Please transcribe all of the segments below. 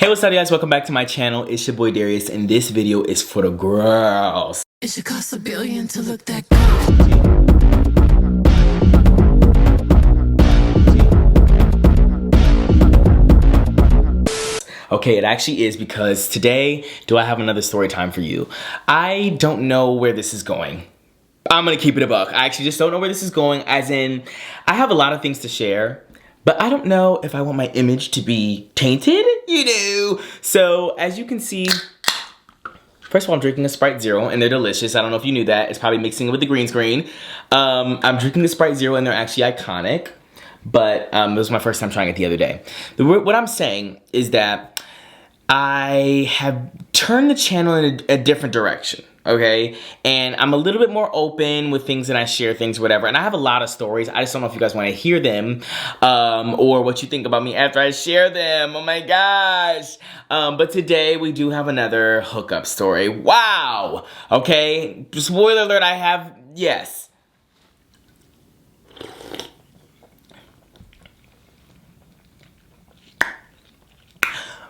Hey, what's up, guys? Welcome back to my channel. It's your boy Darius, and this video is for the girls. It should cost $1 billion to look that good. Okay, it actually is, because today, do I have another story time for you? I don't know where this is going. I'm gonna keep it a buck. I actually just don't know where this is going, as in, I have a lot of things to share, but I don't know if I want my image to be tainted, you know? So, as you can see, first of all, I'm drinking a Sprite Zero, and they're delicious. I don't know if you knew that. It's probably mixing it with the green screen. I'm drinking the Sprite Zero, and they're actually iconic, but it was my first time trying it the other day. What I'm saying is that I have turned the channel in a different direction. Okay, and I'm a little bit more open with things, and I share things, whatever, and I have a lot of stories. I just don't know if you guys want to hear them, or what you think about me after I share them. Oh my gosh. But today we do have another hookup story. Wow. Okay, spoiler alert, yes.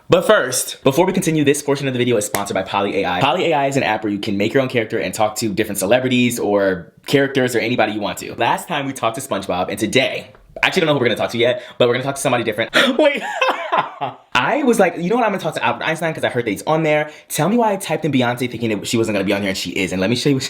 But first, before we continue, this portion of the video is sponsored by PolyAI. PolyAI is an app where you can make your own character and talk to different celebrities or characters or anybody you want to. Last time we talked to SpongeBob, and today, I actually don't know who we're gonna talk to yet, but we're gonna talk to somebody different. Wait, I was like, you know what, I'm gonna talk to Albert Einstein because I heard that he's on there. Tell me why I typed in Beyonce thinking that she wasn't gonna be on here, and she is, and let me show you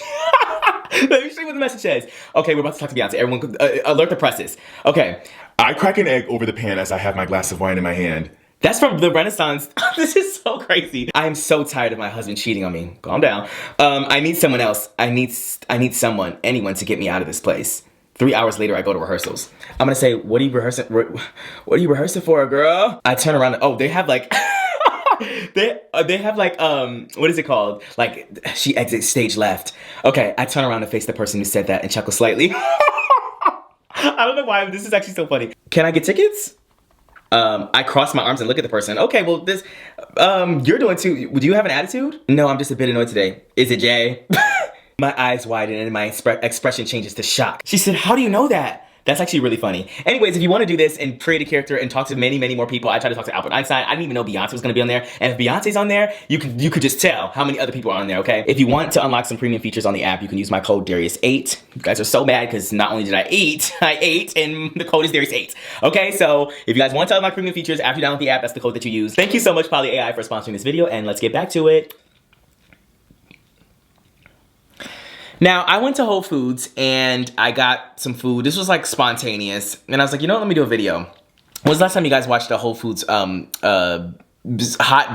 let me show you what the message says. Okay, we're about to talk to Beyonce. Everyone, alert the presses. Okay. I crack an egg over the pan as I have my glass of wine in my hand. That's from the Renaissance. This is so crazy. I am so tired of my husband cheating on me. Calm down. I need someone else. I need someone, anyone, to get me out of this place. 3 hours later, I go to rehearsals. I'm gonna say, what are you rehearsing? What are you rehearsing for, girl? I turn around. Oh, they have like, they have like, what is it called? Like, she exits stage left. Okay, I turn around to face the person who said that and chuckle slightly. I don't know why. This is actually so funny. Can I get tickets? I cross my arms and look at the person. Okay, well, this, you're doing too. Do you have an attitude? No, I'm just a bit annoyed today. Is it Jay? My eyes widen and my expression changes to shock. She said, how do you know that? That's actually really funny. Anyways, if you want to do this and create a character and talk to many, many more people, I tried to talk to Albert Einstein. I didn't even know Beyonce was going to be on there. And if Beyonce's on there, you could just tell how many other people are on there, okay? If you want to unlock some premium features on the app, you can use my code Darius8. You guys are so mad because not only did I eat, I ate, and the code is Darius8. Okay, so if you guys want to unlock premium features after you download the app, that's the code that you use. Thank you so much, PolyAI, for sponsoring this video, and let's get back to it. Now, I went to Whole Foods and I got some food. This was like spontaneous. And I was like, you know what, let me do a video. When was the last time you guys watched a Whole Foods hot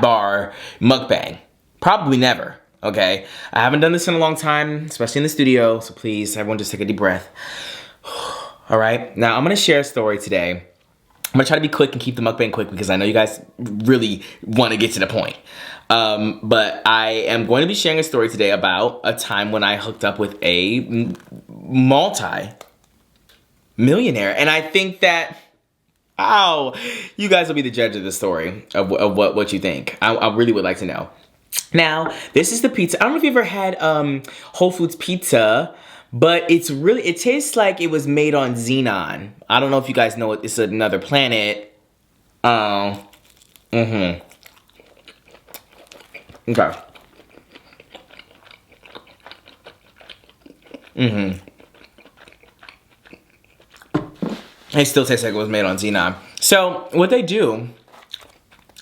bar mukbang? Probably never, okay? I haven't done this in a long time, especially in the studio. So please, everyone just take a deep breath. All right, now I'm gonna share a story today. I'm gonna try to be quick and keep the mukbang quick because I know you guys really wanna get to the point. But I am going to be sharing a story today about a time when I hooked up with a multi-millionaire. And I think that, you guys will be the judge of the story of what you think. I really would like to know. Now, this is the pizza. I don't know if you ever had Whole Foods pizza, but it tastes like it was made on Xenon. I don't know if you guys know it's another planet. Okay. It still tastes like it was made on Xenon. So what they do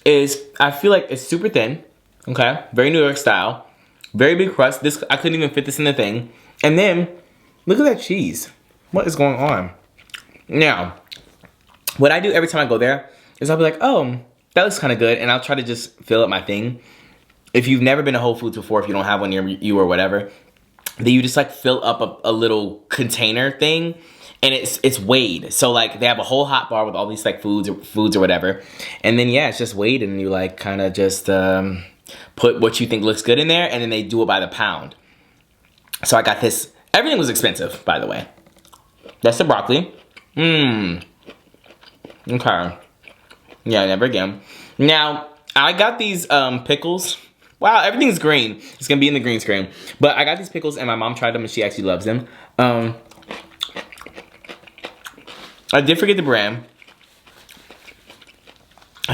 is, I feel like it's super thin. Okay, very New York style, very big crust. I couldn't even fit this in the thing. And then look at that cheese. What is going on? Now, what I do every time I go there is I'll be like, oh, that looks kind of good, and I'll try to just fill up my thing. If you've never been to Whole Foods before, if you don't have one near you or whatever, then you just like fill up a little container thing, and it's weighed. So like they have a whole hot bar with all these like foods or whatever, and then yeah, it's just weighed, and you like kind of just put what you think looks good in there, and then they do it by the pound. So I got this. Everything was expensive, by the way. That's the broccoli. Okay. Yeah, never again. Now I got these pickles. Wow, everything's green. It's gonna be in the green screen. But I got these pickles and my mom tried them and she actually loves them. I did forget the brand.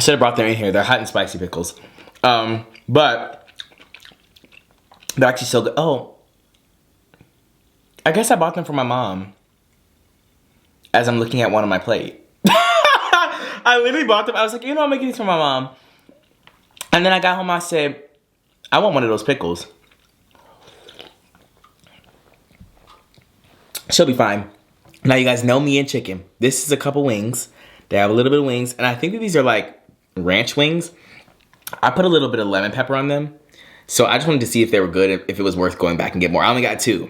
I should have brought them in here. They're hot and spicy pickles. But they're actually so good. Oh, I guess I bought them for my mom. As I'm looking at one on my plate. I literally bought them. I was like, you know, I'm making these for my mom. And then I got home, I said, I want one of those pickles. She'll be fine. Now you guys know me and chicken. This is a couple wings. They have a little bit of wings. And I think that these are like ranch wings. I put a little bit of lemon pepper on them. So I just wanted to see if they were good, if it was worth going back and get more. I only got 2.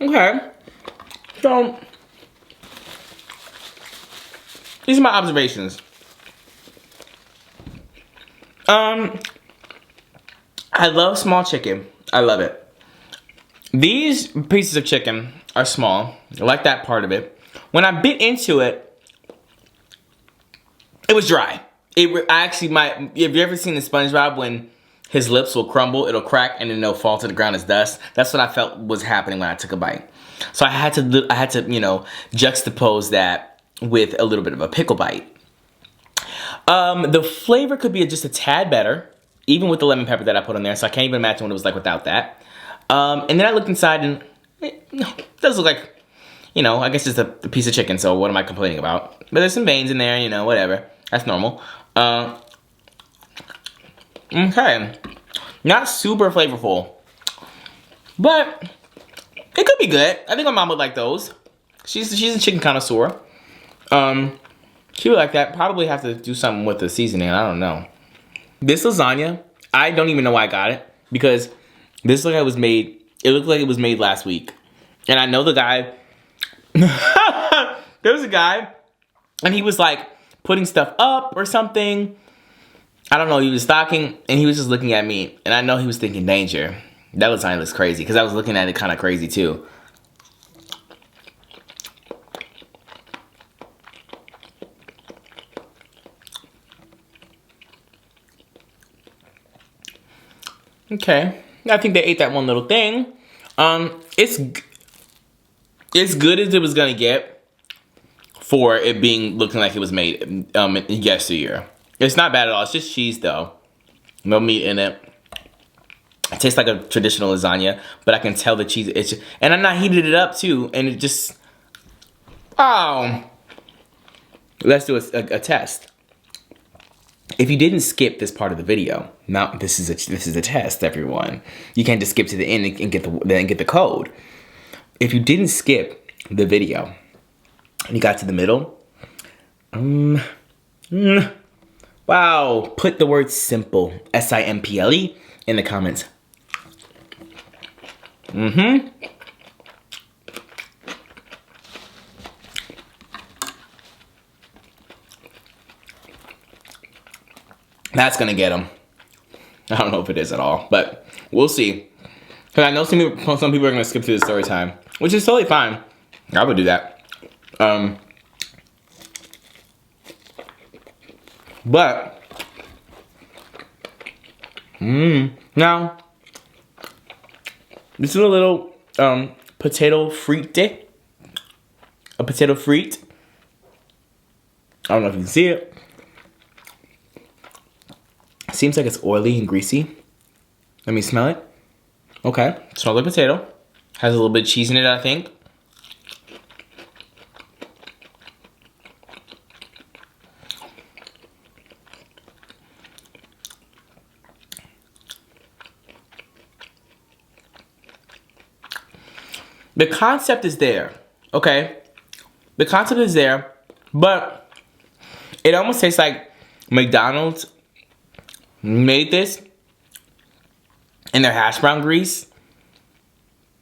Okay, so these are my observations. I love small chicken. I love it. These pieces of chicken are small. I like that part of it. When I bit into it, it was dry. I actually might. Have you ever seen the SpongeBob when his lips will crumble, it'll crack, and then they'll fall to the ground as dust? That's what I felt was happening when I took a bite. So I had to, you know, juxtapose that with a little bit of a pickle bite. The flavor could be just a tad better, even with the lemon pepper that I put on there. So I can't even imagine what it was like without that. And then I looked inside, and it does look like, you know, I guess it's a piece of chicken. So what am I complaining about? But there's some veins in there, you know, whatever. That's normal. Okay, not super flavorful, but it could be good. I think my mom would like those. She's a chicken connoisseur. She would like that. Probably have to do something with the seasoning. I don't know. This lasagna, I don't even know why I got it, because this looked like it was made. It looked like it was made last week, and I know the guy. There was a guy, and he was like putting stuff up or something. I don't know, he was stocking, and he was just looking at me, and I know he was thinking danger. That lasagna looks crazy, because I was looking at it kind of crazy too. Okay, I think they ate that one little thing. It's good as it was gonna get for it looking like it was made yesteryear. It's not bad at all. It's just cheese though. No meat in it. It tastes like a traditional lasagna, but I can tell the cheese. And I'm not heated it up too, and it just. Oh. Let's do a test. If you didn't skip this part of the video, now this is a test, everyone. You can't just skip to the end and get the code. If you didn't skip the video, and you got to the middle, wow, put the word simple, S-I-M-P-L-E, in the comments. That's gonna get them. I don't know if it is at all, but we'll see. Because I know some people are gonna skip through the story time, which is totally fine. I would do that. But now this is a little potato frite. A potato frite. I don't know if you can see it. Seems like it's oily and greasy. Let me smell it. Okay, smells like potato. Has a little bit of cheese in it, I think. The concept is there, okay? The concept is there, but it almost tastes like McDonald's made this in their hash brown grease,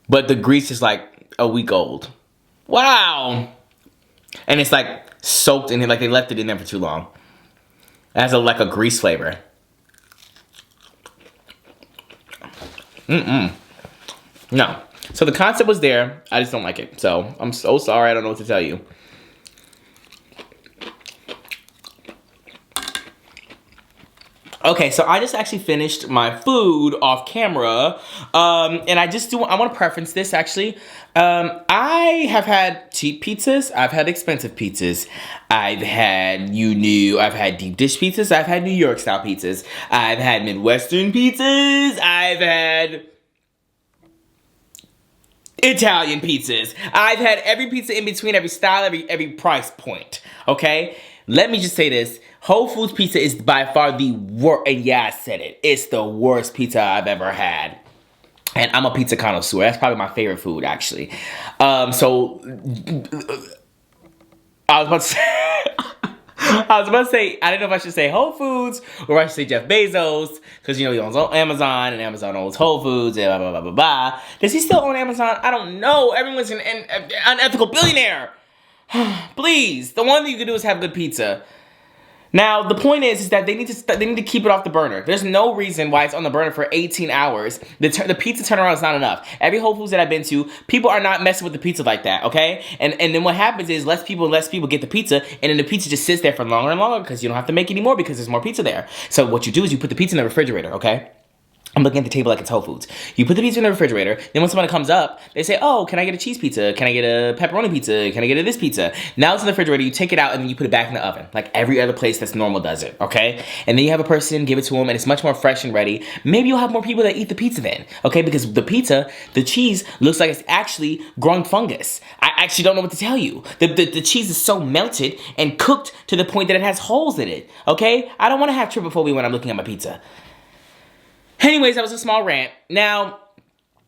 but the grease is like a week old. Wow. And it's like soaked in it, like they left it in there for too long. It has like a grease flavor. No. So the concept was there. I just don't like it. So I'm so sorry. I don't know what to tell you. Okay, so I just actually finished my food off camera, and I want to preference this actually. I have had cheap pizzas, I've had expensive pizzas, I've had deep dish pizzas, I've had New York style pizzas, I've had Midwestern pizzas, I've had Italian pizzas, I've had every pizza in between, every style, every price point, okay? Let me just say this. Whole Foods pizza is by far the worst, and yeah, I said it. It's the worst pizza I've ever had. And I'm a pizza connoisseur. That's probably my favorite food, actually. So, I was about to say, I didn't know if I should say Whole Foods or I should say Jeff Bezos, because, you know, he owns Amazon, and Amazon owns Whole Foods, and blah, blah, blah, blah, blah. Does he still own Amazon? I don't know. Everyone's an unethical billionaire. Please, the one thing you can do is have good pizza. Now, the point is that they need to keep it off the burner. There's no reason why it's on the burner for 18 hours. The pizza turnaround is not enough. Every Whole Foods that I've been to, people are not messing with the pizza like that, okay? And then what happens is less people get the pizza, and then the pizza just sits there for longer and longer because you don't have to make any more because there's more pizza there. So what you do is you put the pizza in the refrigerator, okay? I'm looking at the table like it's Whole Foods. You put the pizza in the refrigerator, then when someone comes up, they say, oh, can I get a cheese pizza? Can I get a pepperoni pizza? Can I get this pizza? Now it's in the refrigerator, you take it out, and then you put it back in the oven, like every other place that's normal does it, okay? And then you have a person, give it to them, and it's much more fresh and ready. Maybe you'll have more people that eat the pizza then, okay? Because the cheese looks like it's actually growing fungus. I actually don't know what to tell you. The cheese is so melted and cooked to the point that it has holes in it, okay? I don't want to have trypophobia when I'm looking at my pizza. Anyways, that was a small rant. Now,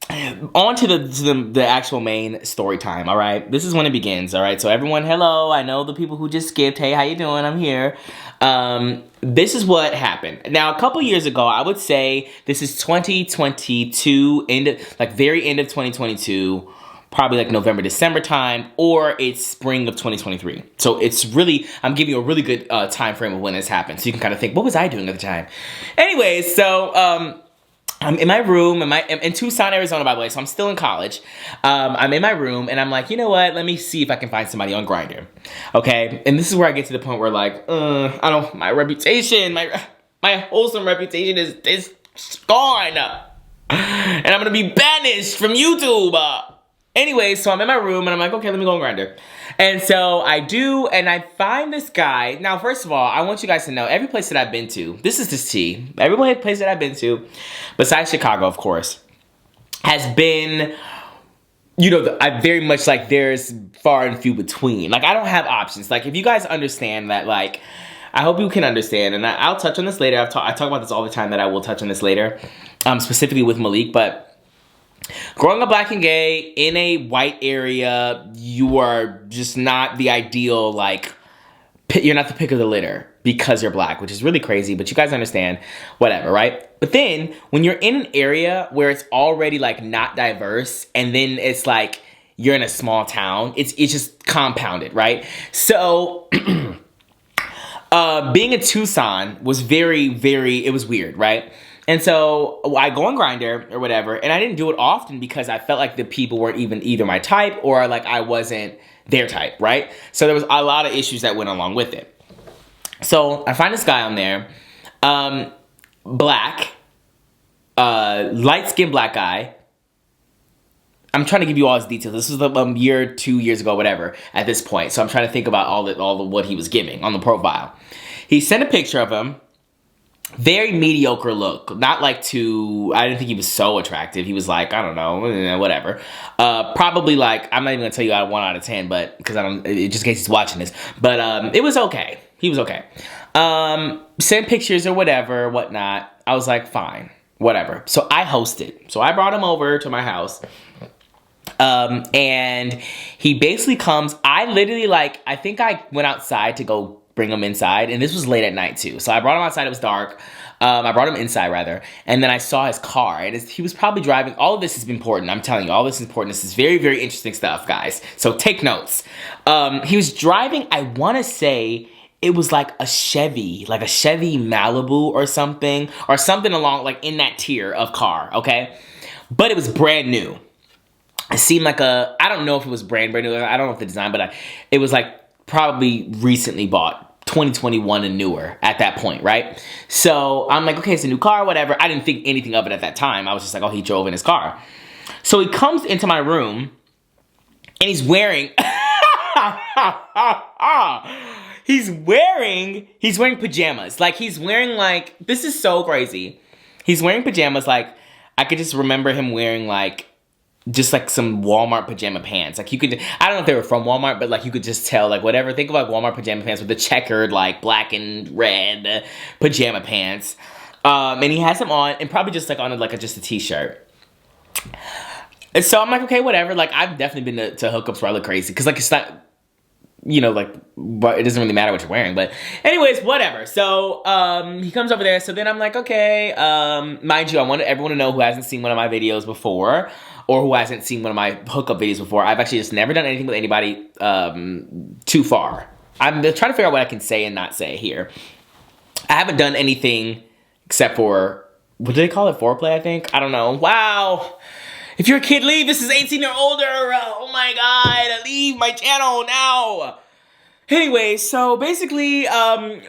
on to the actual main story time, all right? This is when it begins, all right? So everyone, hello. I know the people who just skipped. Hey, how you doing? I'm here. This is what happened. Now, a couple years ago, I would say this is 2022, very end of 2022, probably like November, December time, or it's spring of 2023. So it's really, I'm giving you a really good time frame of when this happened. So you can kind of think, what was I doing at the time? Anyways, so I'm in my room, in Tucson, Arizona, by the way, so I'm still in college. I'm in my room, and I'm like, you know what? Let me see if I can find somebody on Grindr. Okay? And this is where I get to the point where, like, my reputation, my wholesome reputation is gone. And I'm gonna be banished from YouTube. Anyway, so I'm in my room, and I'm like, okay, let me go on Grindr. And so I do, and I find this guy. Now, first of all, I want you guys to know, every place that I've been to, this is this tea, every place that I've been to, besides Chicago, of course, has been, you know, I very much, like, there's far and few between. Like, I don't have options. Like, if you guys understand that, like, I hope you can understand, and I'll touch on this later. I talk about this all the time, that I will touch on this later, specifically with Malik, but growing up black and gay in a white area, you are just not the ideal, like, you're not the pick of the litter because you're black, which is really crazy, but you guys understand, whatever, right? But then, when you're in an area where it's already, like, not diverse, and then it's like, you're in a small town, it's just compounded, right? So, being in Tucson was it was weird, right? And so I go on Grindr or whatever, and I didn't do it often because I felt like the people weren't even either my type or like I wasn't their type, right? So there was a lot of issues that went along with it. So I find this guy on there, black, light-skinned black guy. I'm trying to give you all his details. This was a year, 2 years ago, whatever, at this point. So I'm trying to think about all the what he was giving on the profile. He sent a picture of him. Very mediocre look. Not like I didn't think he was so attractive. He was like, I don't know, whatever. Probably like, I'm not even gonna tell you 1 out of 10, but, because just in case he's watching this. But it was okay. He was okay. Sent pictures or whatever, whatnot. I was like, fine, whatever. So I hosted. So I brought him over to my house. And he basically comes, I literally, like, I think I went outside to go bring him inside. And this was late at night too. So I brought him outside. It was dark. I brought him inside rather. And then I saw his car. And he was probably driving. All of this is important. I'm telling you, all this is important. This is very, very interesting stuff, guys. So take notes. He was driving, I want to say, it was like a Chevy Malibu or something along like in that tier of car, okay? But it was brand new. It seemed like I don't know if it was brand new. I don't know if the design, but it was like probably recently bought, 2021 and newer at that point, right? So I'm like, okay, it's a new car, whatever. I didn't think anything of it at that time. I was just like, oh, he drove in his car. So he comes into my room and he's wearing, he's wearing pajamas. Like he's wearing like, this is so crazy. He's wearing pajamas. Like I could just remember him wearing like, just like some Walmart pajama pants. Like you could, I don't know if they were from Walmart, but like you could just tell, like whatever. Think of like Walmart pajama pants with the checkered, like black and red pajama pants. And he has them on and probably just like on just a t-shirt. And so I'm like, okay, whatever. Like I've definitely been to hookups where I look crazy. Cause like it's not, you know, like, but it doesn't really matter what you're wearing. But anyways, whatever. So he comes over there. So then I'm like, okay, mind you, I want everyone to know who hasn't seen one of my videos before, or who hasn't seen one of my hookup videos before. I've actually just never done anything with anybody too far. I'm trying to figure out what I can say and not say here. I haven't done anything except for, what do they call it? Foreplay, I think? I don't know. Wow. If you're a kid, leave. This is 18 or older. Oh my God. Leave my channel now. Anyway, so basically, I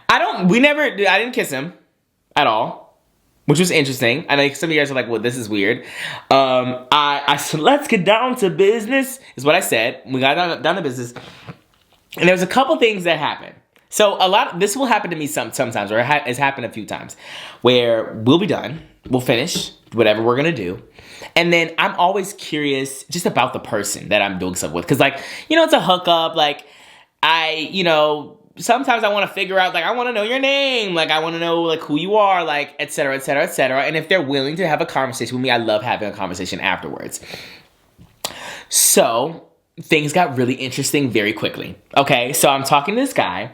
didn't kiss him at all, which was interesting. I know some of you guys are like, well, this is weird. I said, let's get down to business, is what I said. We got down to business. And there's a couple things that happened. So this will happen to me sometimes, or it's happened a few times, where we'll be done, we'll finish whatever we're gonna do, and then I'm always curious just about the person that I'm doing stuff with, because like, you know, it's a hookup. Like sometimes I want to figure out, like, I want to know your name, like I want to know like who you are, like etc., etc., etc. And if they're willing to have a conversation with me, I love having a conversation afterwards. So things got really interesting very quickly. Okay, so I'm talking to this guy.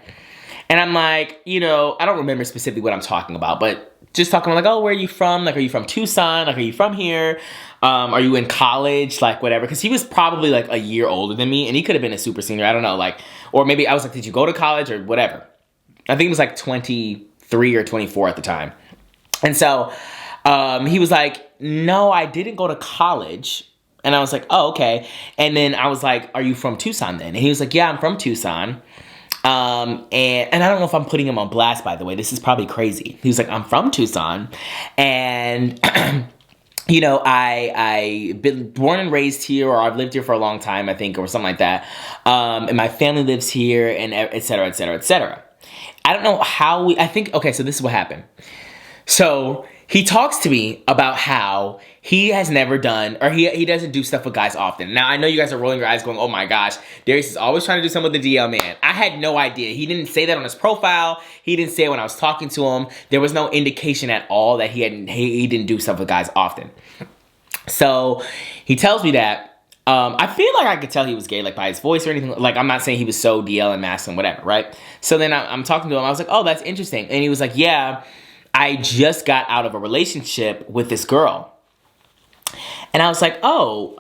And I'm like, you know, I don't remember specifically what I'm talking about, but just talking like, oh, where are you from? Like, are you from Tucson? Like, are you from here? Are you in college? Like, whatever. Because he was probably like a year older than me, and he could have been a super senior. I don't know. Like, or maybe I was like, did you go to college or whatever? I think it was like 23 or 24 at the time. And so he was like, no, I didn't go to college. And I was like, oh, okay. And then I was like, are you from Tucson then? And he was like, yeah, I'm from Tucson. And I don't know if I'm putting him on blast, by the way. This is probably crazy. He was like, I'm from Tucson. And, you know, I been born and raised here, or I've lived here for a long time, I think, or something like that. And my family lives here, and et cetera, et cetera, et cetera. I don't know how okay, so this is what happened. So he talks to me about how he has never done, or he doesn't do stuff with guys often. Now, I know you guys are rolling your eyes going, oh my gosh, Darius is always trying to do something with the DL man. I had no idea. He didn't say that on his profile. He didn't say it when I was talking to him. There was no indication at all that he didn't do stuff with guys often. So he tells me that. I feel like I could tell he was gay, like by his voice or anything. Like, I'm not saying he was so DL and masculine, whatever, right? So then I'm talking to him. I was like, oh, that's interesting. And he was like, yeah, I just got out of a relationship with this girl. And I was like, oh,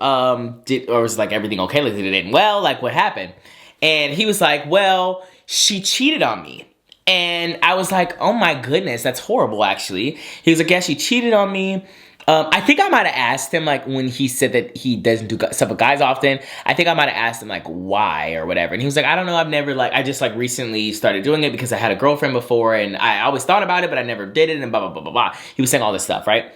or was like everything okay? Like, did it end well? Like, what happened? And he was like, well, she cheated on me. And I was like, oh my goodness, that's horrible, actually. He was like, yeah, she cheated on me. I think I might have asked him, like, when he said that he doesn't do stuff with guys often, I think I might have asked him, like, why or whatever. And he was like, I don't know, I've never, like, I just, like, recently started doing it because I had a girlfriend before, and I always thought about it, but I never did it, and blah, blah, blah, blah, blah. He was saying all this stuff, right?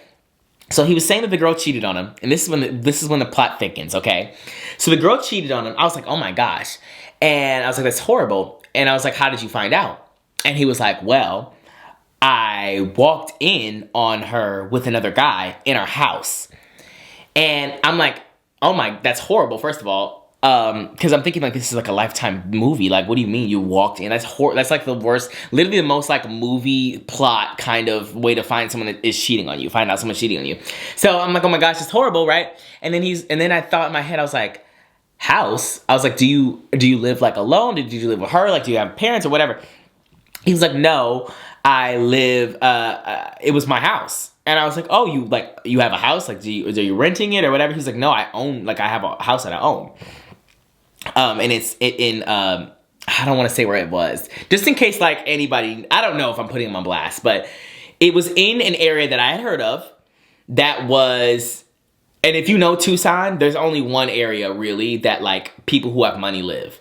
So he was saying that the girl cheated on him, and this is when the plot thickens, okay? So the girl cheated on him. I was like, oh my gosh. And I was like, that's horrible. And I was like, how did you find out? And he was like, well, I walked in on her with another guy in our house. And I'm like, oh my, that's horrible, first of all. Because I'm thinking, like, this is like a Lifetime movie. Like, what do you mean you walked in? That's like the worst, literally the most like movie plot kind of way to find someone that is cheating on you. Find out someone's cheating on you. So I'm like, oh my gosh, it's horrible, right? And then I thought in my head, I was like, house? I was like, do you live like alone? Did you live with her? Like, do you have parents or whatever? He was like, no, I live, it was my house. And I was like, oh, you have a house? Like, are you renting it or whatever? He was like, no, I have a house that I own. And it's in, I don't want to say where it was. Just in case, like, anybody, I don't know if I'm putting him on blast, but it was in an area that I had heard of that was, and if you know Tucson, there's only one area, really, that, like, people who have money live.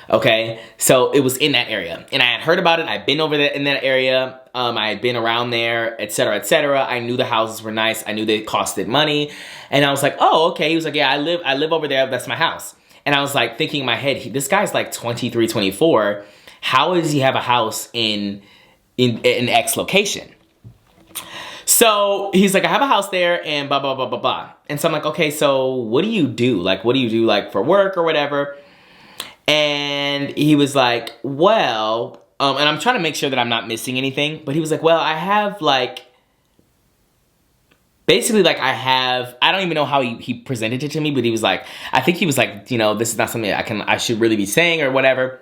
Okay? So it was in that area. And I had heard about it. I'd been over there in that area. I had been around there, et cetera, et cetera. I knew the houses were nice. I knew they costed money. And I was like, oh, okay. He was like, yeah, I live over there. That's my house. And I was like thinking in my head, this guy's like 23, 24. How does he have a house in X location? So he's like, I have a house there and blah, blah, blah, blah, blah. And so I'm like, okay, so what do you do? Like, what do you do like for work or whatever? And he was like, well, and I'm trying to make sure that I'm not missing anything. But he was like, well, I have like, basically, like, I don't even know how he presented it to me, but he was like, I think he was like, you know, this is not something I should really be saying or whatever.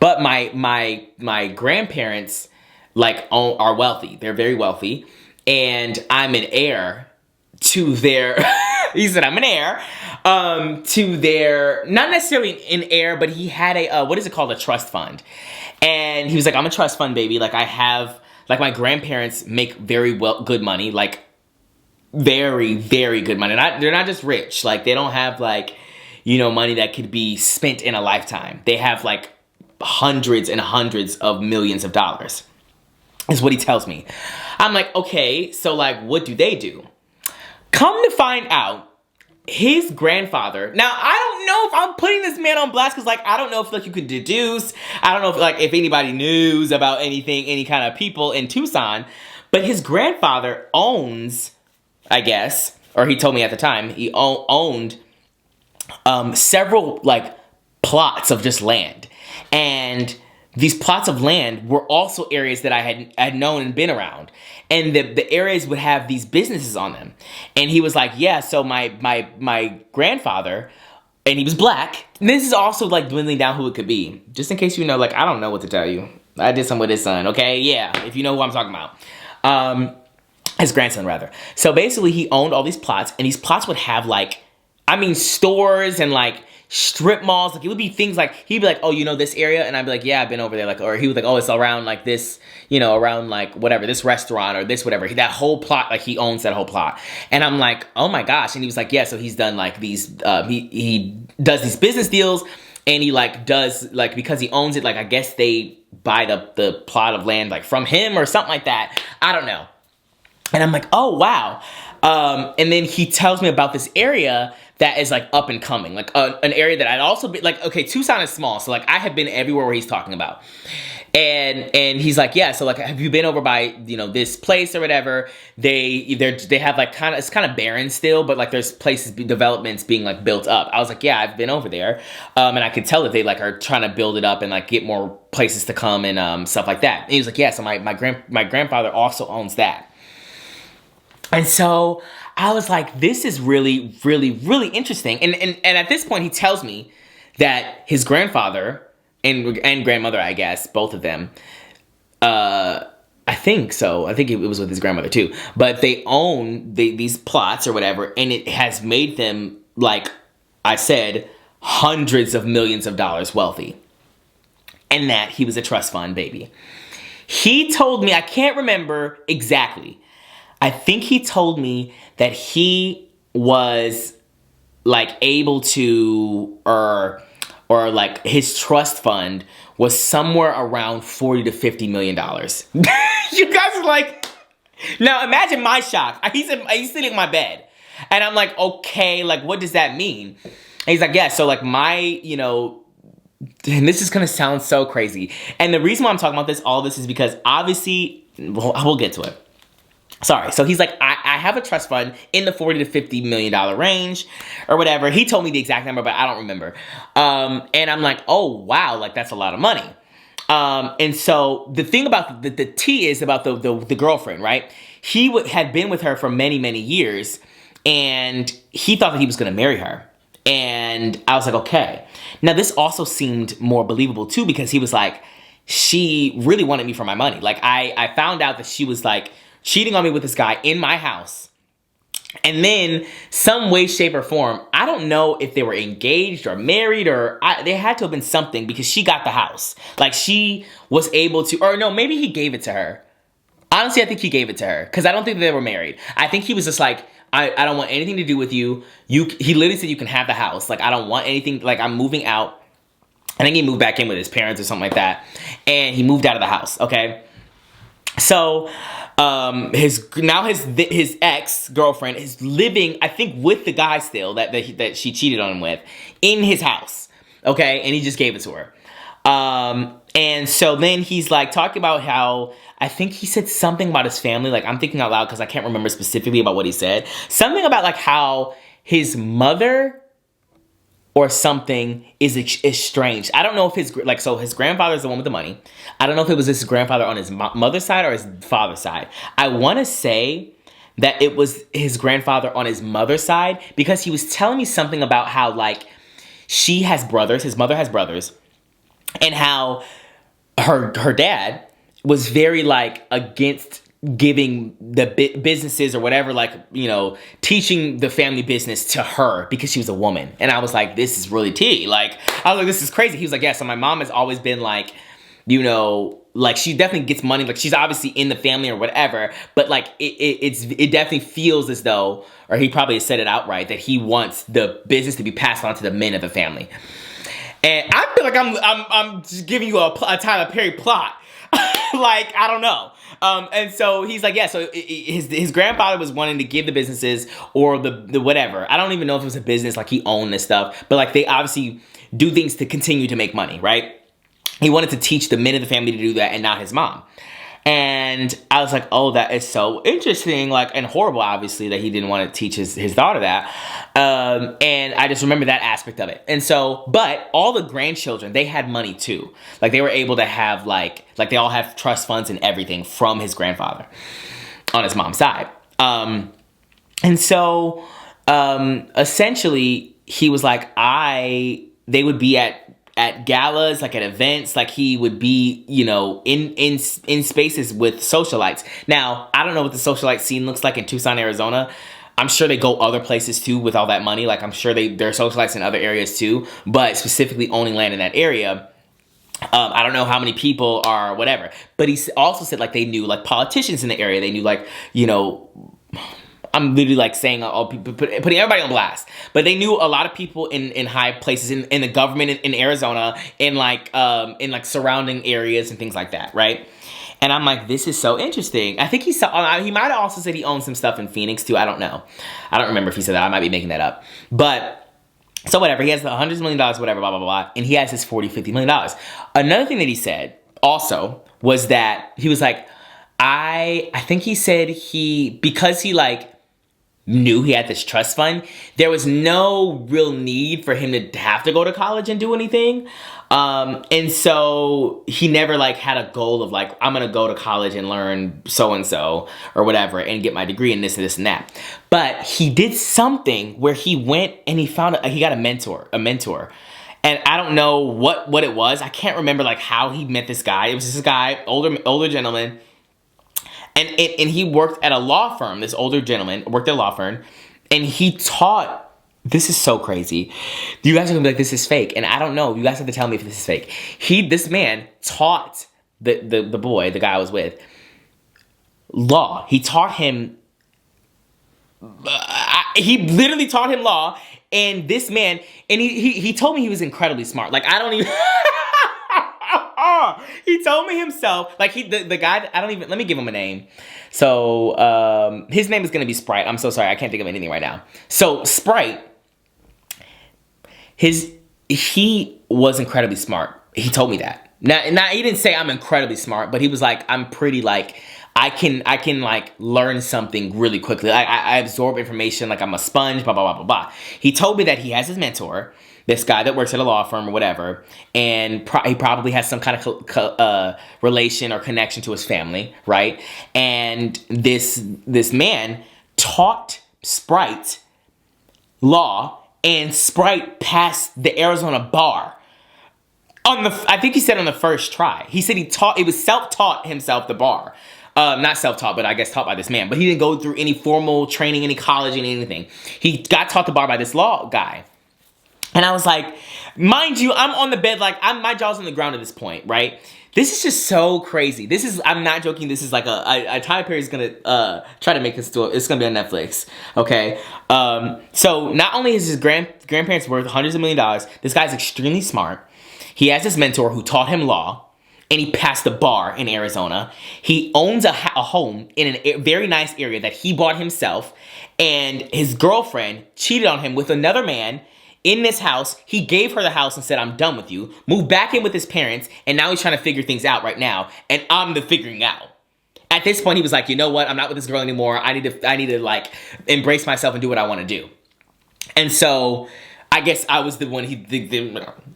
But my grandparents, like, are wealthy. They're very wealthy. And I'm an heir to their, he said, I'm an heir, to their, not necessarily an heir, but he had a, what is it called? A trust fund. And he was like, I'm a trust fund baby. Like, I have, like, my grandparents make very good money, like, very, very good money. They're not just rich. Like, they don't have, like, you know, money that could be spent in a lifetime. They have, like, hundreds and hundreds of millions of dollars, is what he tells me. I'm like, okay, so, like, what do they do? Come to find out, his grandfather, now, I don't know if I'm putting this man on blast, because, like, I don't know if, like, you could deduce, I don't know if, like, if anybody knows about anything, any kind of people in Tucson, but his grandfather owns, I guess, or he told me at the time, he owned several, like, plots of just land. And these plots of land were also areas that I had known and been around. And the areas would have these businesses on them. And he was like, yeah, so my grandfather, and he was black. And this is also, like, dwindling down who it could be. Just in case you know, like, I don't know what to tell you. I did some with his son, okay? Yeah, if you know who I'm talking about. His grandson, rather. So basically, he owned all these plots, and these plots would have, like, I mean, stores and, like, strip malls. Like, it would be things like, he'd be like, oh, you know this area? And I'd be like, yeah, I've been over there. Like, or he was like, oh, it's around, like, this, you know, around, like, whatever, this restaurant or this whatever. That whole plot, like, he owns that whole plot. And I'm like, oh, my gosh. And he was like, yeah, so he's done, like, these, he does these business deals, and he, like, does, like, because he owns it, like, I guess they buy the plot of land, like, from him or something like that. I don't know. And I'm like, oh, wow. And then he tells me about this area that is, like, up and coming. Like, an area that I'd also be, like, okay, Tucson is small. So, like, I have been everywhere where he's talking about. And he's like, yeah, so, like, have you been over by, you know, this place or whatever? They have, like, kind of, it's kind of barren still, but, like, there's places, developments being, like, built up. I was like, yeah, I've been over there. And I could tell that they, like, are trying to build it up and, like, get more places to come and stuff like that. And he was like, yeah, so my grandfather also owns that. And so I was like, this is really, really, really interesting. And at this point, he tells me that his grandfather and grandmother, I guess, both of them, I think so. I think it was with his grandmother too. But they own these plots or whatever, and it has made them, like I said, hundreds of millions of dollars wealthy. And that he was a trust fund baby. He told me, I can't remember exactly, I think he told me that he was, like, able to, or like, his trust fund was somewhere around $40 to $50 million. You guys are like, now imagine my shock. He's sitting in my bed. And I'm like, okay, like, what does that mean? And he's like, yeah, so, like, my, you know, and this is going to sound so crazy. And the reason why I'm talking about all this is because, obviously, we'll get to it. Sorry, so he's like, I have a trust fund in the $40 to $50 million range or whatever. He told me the exact number, but I don't remember. And I'm like, oh, wow, like, that's a lot of money. And so the thing about the tea is about the girlfriend, right? He had been with her for many, many years, and he thought that he was going to marry her. And I was like, okay. Now, this also seemed more believable, too, because he was like, she really wanted me for my money. Like, I found out that she was, like, cheating on me with this guy in my house. And then, some way, shape, or form, I don't know if they were engaged or married or... they had to have been something because she got the house. Like, she was able to... Or, no, maybe he gave it to her. Honestly, I think he gave it to her because I don't think they were married. I think he was just like, I don't want anything to do with you. He literally said you can have the house. Like, I don't want anything. Like, I'm moving out. I think he moved back in with his parents or something like that. And he moved out of the house, okay? So, his ex-girlfriend is living, I think, with the guy still that she cheated on him with in his house, okay? And he just gave it to her. And so then he's like talking about how, I think he said something about his family. Like, I'm thinking out loud because I can't remember specifically about what he said. Something about like how his mother or something is estranged. I don't know if his grandfather is the one with the money. I don't know if it was his grandfather on his mother's side or his father's side. I want to say that it was his grandfather on his mother's side because he was telling me something about how like she has brothers, his mother has brothers, and how her dad was very like against giving the businesses or whatever, like, you know, teaching the family business to her because she was a woman. And I was like, this is really tea. Like, I was like, this is crazy. He was like, yeah, so my mom has always been like, you know, like she definitely gets money. Like she's obviously in the family or whatever, but like it definitely feels as though, or he probably said it outright, that he wants the business to be passed on to the men of the family. And I feel like I'm just giving you a Tyler Perry plot. Like, I don't know. And so he's like, yeah, so his grandfather was wanting to give the businesses or the whatever. I don't even know if it was a business, like he owned this stuff, but like they obviously do things to continue to make money, right? He wanted to teach the men of the family to do that and not his mom. And I was like, oh, that is so interesting, like, and horrible, obviously, that he didn't want to teach his daughter that. And I just remember that aspect of it. And so, but all the grandchildren, they had money too. Like they were able to have like they all have trust funds and everything from his grandfather on his mom's side. And so, essentially, he was like, they would be at galas, like at events, like he would be, you know, in spaces with socialites. Now, I don't know what the socialite scene looks like in Tucson, Arizona. I'm sure they go other places too with all that money. Like I'm sure there are socialites in other areas too, but specifically owning land in that area. I don't know how many people are whatever, but he also said like they knew like politicians in the area. They knew like, you know, I'm literally like saying all people, putting everybody on blast, but they knew a lot of people in high places in the government in Arizona, in like surrounding areas and things like that, right? And I'm like, this is so interesting. I think he might have also said he owns some stuff in Phoenix too. I don't know. I don't remember if he said that. I might be making that up. But so whatever. He has the hundreds of $100 million, whatever, blah, blah, blah. And he has his $40-50 million. Another thing that he said also was that he was like, I think he said because he like knew he had this trust fund, there was no real need for him to have to go to college and do anything. And so he never like had a goal of like, I'm going to go to college and learn so-and-so or whatever and get my degree in this and this and that. But he did something where he went and he got a mentor. And I don't know what it was. I can't remember like how he met this guy. It was this guy, older gentleman. And he worked at a law firm. This older gentleman worked at a law firm. And he taught... This is so crazy. You guys are gonna be like, this is fake. And I don't know. You guys have to tell me if this is fake. This man taught the boy, the guy I was with, law. He taught him... he literally taught him law. And this man... And he told me he was incredibly smart. Like, I don't even... He told me himself, like the guy, I don't even, let me give him a name. So, his name is going to be Sprite. I'm so sorry. I can't think of anything right now. So Sprite, he was incredibly smart. He told me that. Now he didn't say I'm incredibly smart, but he was like, I'm pretty like, I can like learn something really quickly. I absorb information like I'm a sponge, blah, blah, blah, blah, blah. He told me that he has his mentor, this guy that works at a law firm or whatever, and he probably has some kind of relation or connection to his family, right? And this man taught Sprite law and Sprite passed the Arizona bar. I think he said on the first try. He said it was self-taught himself, the bar. Not self-taught, but I guess taught by this man. But he didn't go through any formal training, any college, and anything. He got taught the bar by this law guy. And I was like, mind you, I'm on the bed, like, my jaw's on the ground at this point, right? This is just so crazy. I'm not joking, this is like a Tyler Perry's gonna try to make this to it's gonna be on Netflix, okay? So not only is his grandparents worth hundreds of millions of dollars, this guy's extremely smart. He has this mentor who taught him law, and he passed the bar in Arizona. He owns a home in a very nice area that he bought himself, and his girlfriend cheated on him with another man in this house. He gave her the house and said, I'm done with you. Moved back in with his parents, and now he's trying to figure things out right now, and I'm the figuring out. At this point, he was like, you know what? I'm not with this girl anymore. I need to like embrace myself and do what I want to do. And so I guess I was the one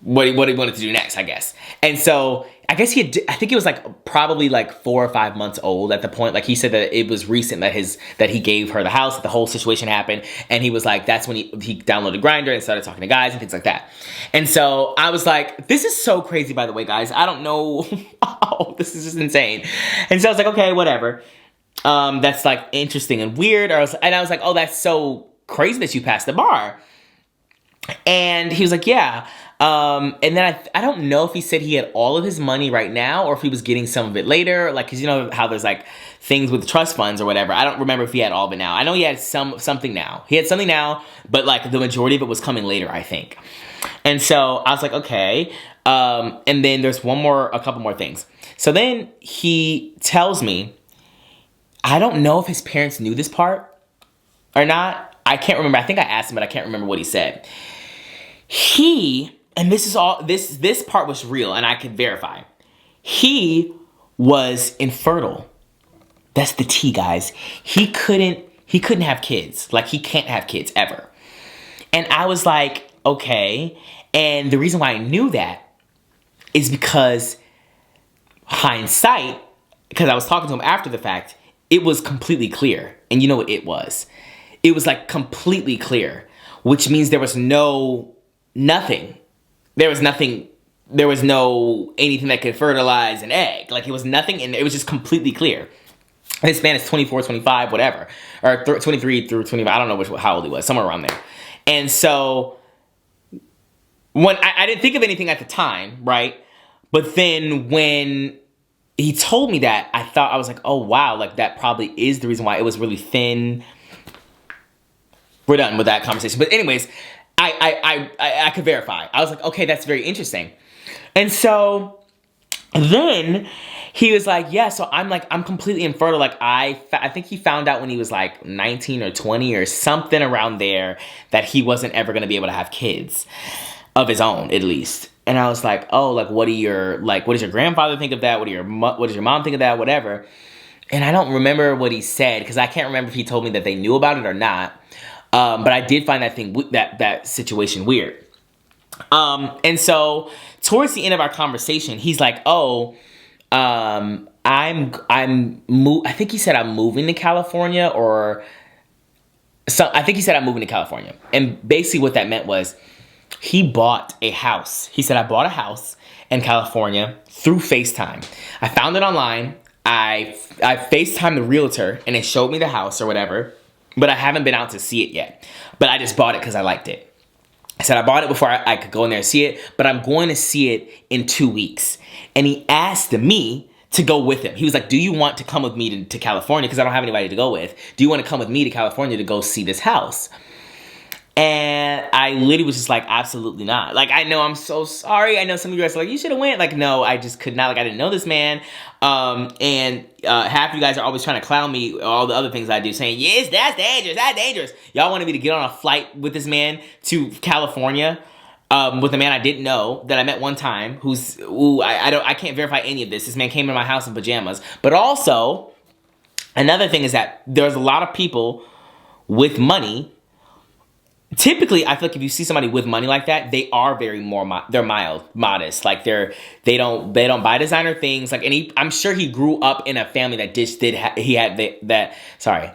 what he wanted to do next, I guess. And so I guess I think it was like probably like 4 or 5 months old at the point. Like he said that it was recent that he gave her the house, that the whole situation happened. And he was like, that's when he downloaded Grindr and started talking to guys and things like that. And so I was like, this is so crazy, by the way, guys. I don't know. Oh, this is just insane. And so I was like, okay, whatever. That's like interesting and weird. And I was like, oh, that's so crazy that you passed the bar. And he was like, yeah. And then I don't know if he said he had all of his money right now or if he was getting some of it later. Like, cause you know how there's like things with trust funds or whatever. I don't remember if he had all of it now. I know he had something now. He had something now, but like the majority of it was coming later, I think. And so I was like, okay. And then there's a couple more things. So then he tells me, I don't know if his parents knew this part or not. I can't remember. I think I asked him, but I can't remember what he said. And this part was real and I could verify. He was infertile. That's the T, guys. He couldn't have kids. Like, he can't have kids ever. And I was like, okay. And the reason why I knew that is because hindsight, because I was talking to him after the fact, it was completely clear. And you know what it was? It was like completely clear, which means there was nothing. There was no anything that could fertilize an egg. Like, it was nothing, and it was just completely clear. This man is 24, 25, whatever. Or 23 through 25, I don't know how old he was, somewhere around there. And so, when I didn't think of anything at the time, right? But then when he told me that, I was like, oh wow, like that probably is the reason why it was really thin. We're done with that conversation. But anyways, I could verify. I was like, okay, that's very interesting. And so then he was like, yeah, so I'm completely infertile. Like, I think he found out when he was like 19 or 20 or something around there that he wasn't ever going to be able to have kids of his own, at least. And I was like, oh, like, what does your grandfather think of that? What does your mom think of that? Whatever. And I don't remember what he said, because I can't remember if he told me that they knew about it or not. But I did find that situation weird. And so towards the end of our conversation, he's like, oh, I think he said I'm moving to California, I think he said I'm moving to California. And basically what that meant was he bought a house. He said, I bought a house in California through FaceTime. I found it online. I FaceTimed the realtor and it showed me the house or whatever. But I haven't been out to see it yet. But I just bought it because I liked it. I said I bought it before I could go in there and see it. But I'm going to see it in 2 weeks. And he asked me to go with him. He was like, do you want to come with me to California? Because I don't have anybody to go with. Do you want to come with me to California to go see this house? And I literally was just like, absolutely not. Like, I know, I'm so sorry. I know some of you guys are like, you should have went. Like, no, I just could not. Like, I didn't know this man. And half of you guys are always trying to clown me, all the other things I do, saying, yes, that's dangerous. Y'all wanted me to get on a flight with this man to California, with a man I didn't know, that I met one time, I can't verify any of this. This man came in my house in pajamas. But also, another thing is that there's a lot of people with money. Typically, I feel like if you see somebody with money like that, they are very they're modest. Like, they don't buy designer things. Like, I'm sure he grew up in a family that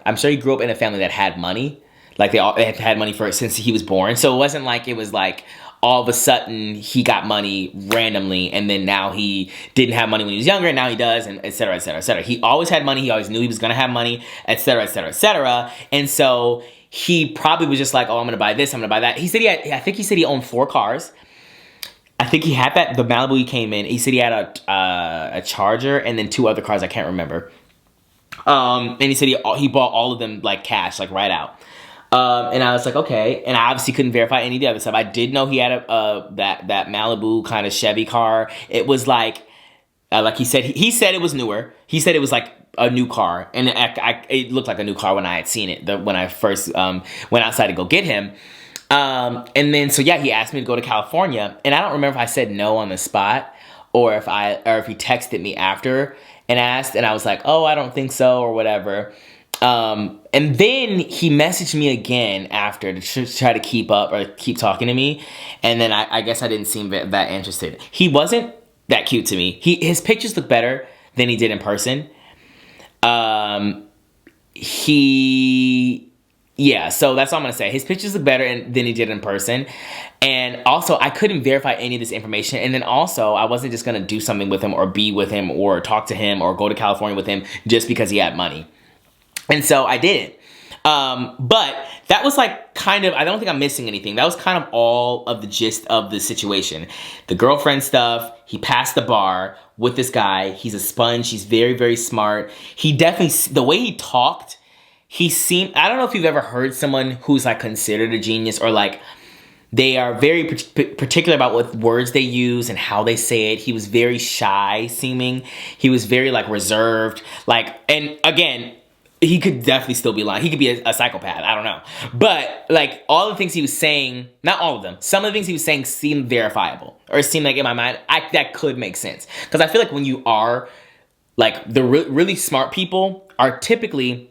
I'm sure he grew up in a family that had money. Like they had had money for it since he was born. So it wasn't like it was like all of a sudden he got money randomly and then now he didn't have money when he was younger and now he does, and et cetera, et cetera, et cetera. He always had money. He always knew he was going to have money, et cetera, et cetera, et cetera. And so he probably was just like, oh, I'm going to buy this, I'm going to buy that. He said I think he said he owned 4 cars. I think he had the Malibu he came in. He said he had a Charger and then 2 other cars. I can't remember. And he said he bought all of them like cash, like right out. And I was like, okay. And I obviously couldn't verify any of the other stuff. I did know he had that Malibu kind of Chevy car. It was like he said, he said it was newer. He said it was like a new car. And it looked like a new car when I had seen it, when I first went outside to go get him. And then, so yeah, he asked me to go to California. And I don't remember if I said no on the spot or if he texted me after and asked. And I was like, oh, I don't think so or whatever. And then he messaged me again after to try to keep up or keep talking to me. And then I guess I didn't seem that interested. He wasn't that cute to me. His pictures look better than he did in person. Yeah, so that's all I'm going to say. His pictures look better than he did in person. And also, I couldn't verify any of this information. And then also, I wasn't just going to do something with him or be with him or talk to him or go to California with him just because he had money. And so I didn't. But that was like kind of, I don't think I'm missing anything. That was kind of all of the gist of the situation. The girlfriend stuff, he passed the bar with this guy. He's a sponge. He's very, very smart. He definitely, the way he talked, he seemed, I don't know if you've ever heard someone who's like considered a genius or like they are very particular about what words they use and how they say it. He was very shy seeming. He was very like reserved. Like, and again, he could definitely still be lying. He could be a psychopath. I don't know. But like all the things he was saying, not all of them, some of the things he was saying seemed verifiable or seemed like in my mind, that could make sense. Because I feel like when you are like the really smart people are typically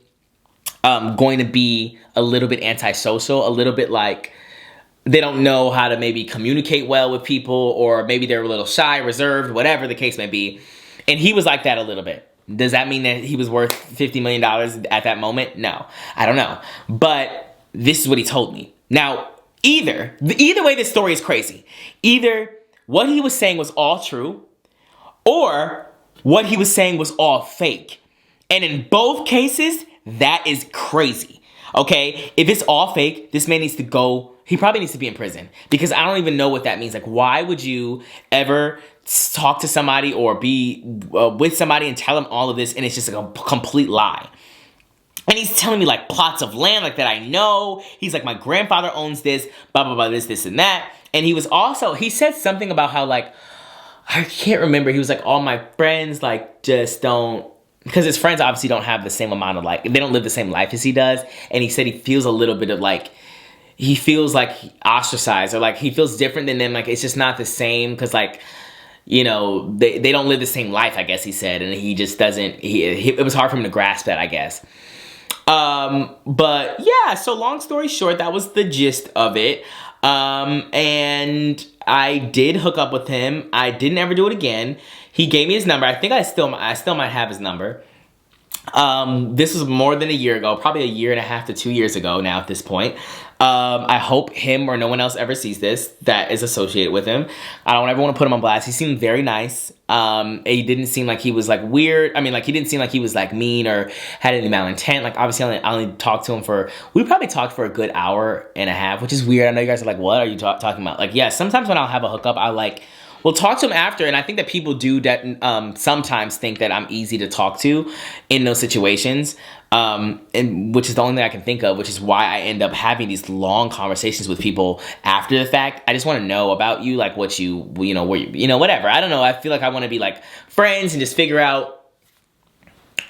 going to be a little bit antisocial, a little bit like they don't know how to maybe communicate well with people or maybe they're a little shy, reserved, whatever the case may be. And he was like that a little bit. Does that mean that he was worth $50 million at that moment? No, I don't know. But this is what he told me. Now, either way this story is crazy. Either what he was saying was all true or what he was saying was all fake. And in both cases, that is crazy. Okay? If it's all fake, this man needs to go. He probably needs to be in prison because I don't even know what that means. Like, why would you ever talk to somebody or be with somebody and tell them all of this and it's just a complete lie? And he's telling me like plots of land like that I know. He's like, my grandfather owns this, blah, blah, blah, this, and that. And he said something about how like, I can't remember. He was like, all my friends like just don't, because his friends obviously don't have the same amount of like, they don't live the same life as he does. And he said he feels a little bit of like, he feels like ostracized or like he feels different than them. Like it's just not the same because like, you know, they don't live the same life, I guess he said. And he just doesn't, it was hard for him to grasp that, I guess. But yeah, so long story short, that was the gist of it. And I did hook up with him. I didn't ever do it again. He gave me his number. I think I still might have his number. This was more than a year ago, probably a year and a half to 2 years ago now at this point. I hope him or no one else ever sees this that is associated with him. I don't ever want to put him on blast. He seemed very nice. He didn't seem like he was like weird. I mean, like he didn't seem like he was like mean or had any malintent. Like obviously I only talked to him we probably talked for a good hour and a half, which is weird. I know you guys are like, what are you talking about? Like, yeah, sometimes when I'll have a hookup, we'll talk to him after, and I think that people do that sometimes think that I'm easy to talk to in those situations, and which is the only thing I can think of, which is why I end up having these long conversations with people after the fact. I just want to know about you, like what where you, whatever. I don't know. I feel like I want to be like friends and just figure out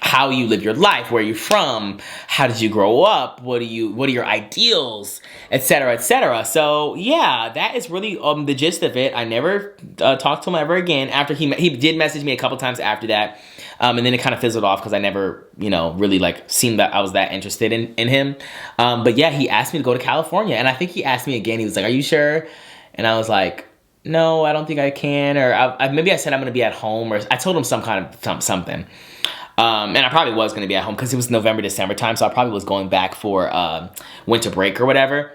how you live your life, where you're from, how did you grow up, what are your ideals, etc., etc. So yeah, that is really the gist of it. I never talked to him ever again after he did message me a couple times after that, and then it kind of fizzled off because I never really like seemed that I was that interested in him. But yeah, he asked me to go to California, and I think he asked me again. He was like, "Are you sure?" And I was like, "No, I don't think I can." Or maybe I said I'm gonna be at home, or I told him some kind of something. And I probably was going to be at home because it was November, December time. So I probably was going back for winter break or whatever.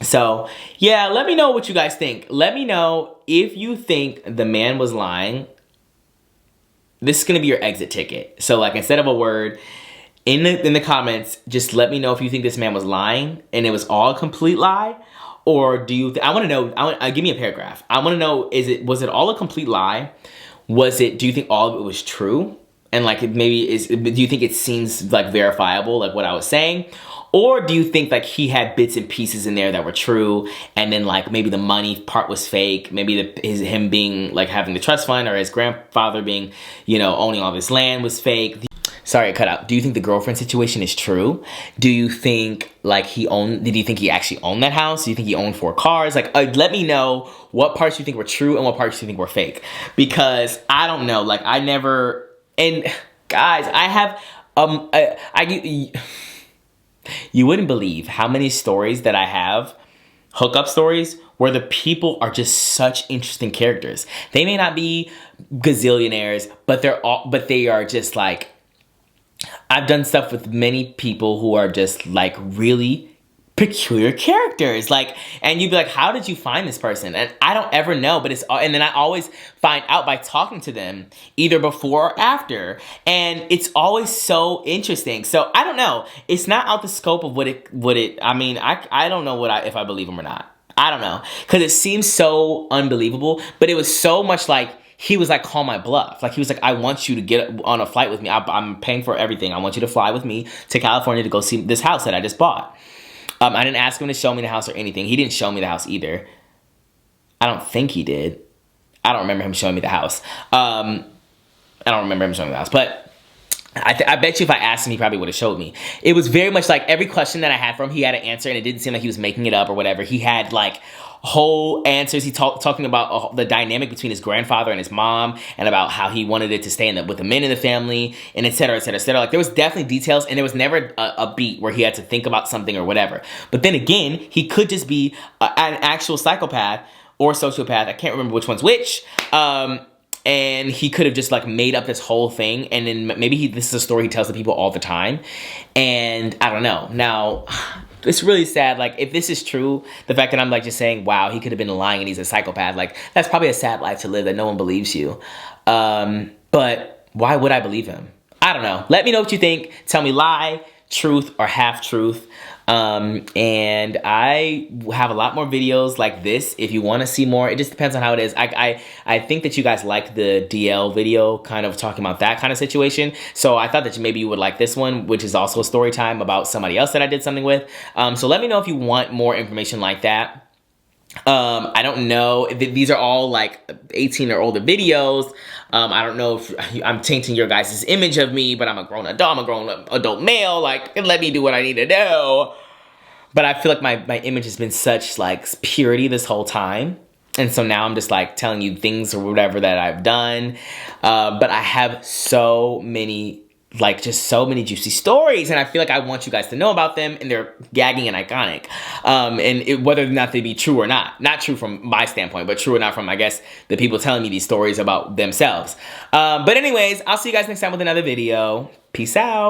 So yeah, let me know what you guys think. Let me know if you think the man was lying. This is going to be your exit ticket. So like instead of a word, in the comments, just let me know if you think this man was lying and it was all a complete lie. Or do you, I want to know, give me a paragraph. I want to know, was it all a complete lie? Do you think all of it was true? And like do you think it seems like verifiable, like what I was saying? Or do you think like he had bits and pieces in there that were true, and then like maybe the money part was fake, maybe him being like having the trust fund, or his grandfather being, you know, owning all this land was fake? Sorry, cut out. Do you think the girlfriend situation is true? Do you think like did you think he actually owned that house? Do you think he owned 4 cars? Like, let me know what parts you think were true and what parts you think were fake. Because I don't know, like and guys, I have, you wouldn't believe how many stories that I have, hookup stories, where the people are just such interesting characters. They may not be gazillionaires, but they are just like, I've done stuff with many people who are just like really peculiar characters. Like, and you'd be like, how did you find this person? And I don't ever know, but and then I always find out by talking to them either before or after. And it's always so interesting. So I don't know. It's not out the scope of I mean, I don't know if I believe him or not. I don't know. Cause it seems so unbelievable, but it was so much like, he was like, call my bluff. Like, he was like, I want you to get on a flight with me. I'm paying for everything. I want you to fly with me to California to go see this house that I just bought. I didn't ask him to show me the house or anything. He didn't show me the house either. I don't think he did. I don't remember him showing me the house. But I bet you if I asked him, he probably would have showed me. It was very much like every question that I had from him, he had an answer, and it didn't seem like he was making it up or whatever. He had like whole answers. He talking about the dynamic between his grandfather and his mom, and about how he wanted it to stay with the men in the family, and et cetera, et cetera, et cetera. Like, there was definitely details, and there was never a beat where he had to think about something or whatever. But then again, he could just be an actual psychopath or sociopath. I can't remember which one's which. And he could have just like made up this whole thing, and then maybe this is a story he tells to people all the time. And I don't know. Now, it's really sad. Like, if this is true, the fact that I'm like just saying, wow, he could have been lying and he's a psychopath, like, that's probably a sad life to live, that no one believes you. But why would I believe him? I don't know. Let me know what you think. Tell me lie, truth, or half truth. And I have a lot more videos like this if you want to see more. It just depends on how it is. I think that you guys like the DL video, kind of talking about that kind of situation. So I thought that maybe you would like this one, which is also a story time about somebody else that I did something with. So let me know if you want more information like that. I don't know. These are all like 18 or older videos. I don't know if I'm tainting your guys' image of me, but I'm a grown adult. I'm a grown adult male. Like, let me do what I need to do. But I feel like my image has been such like purity this whole time. And so now I'm just like telling you things or whatever that I've done. But I have so many, like just so many juicy stories, and I feel like I want you guys to know about them, and they're gagging and iconic. Whether or not they be true or not true from my standpoint, but true or not from, I guess, the people telling me these stories about themselves. But anyways, I'll see you guys next time with another video. Peace out.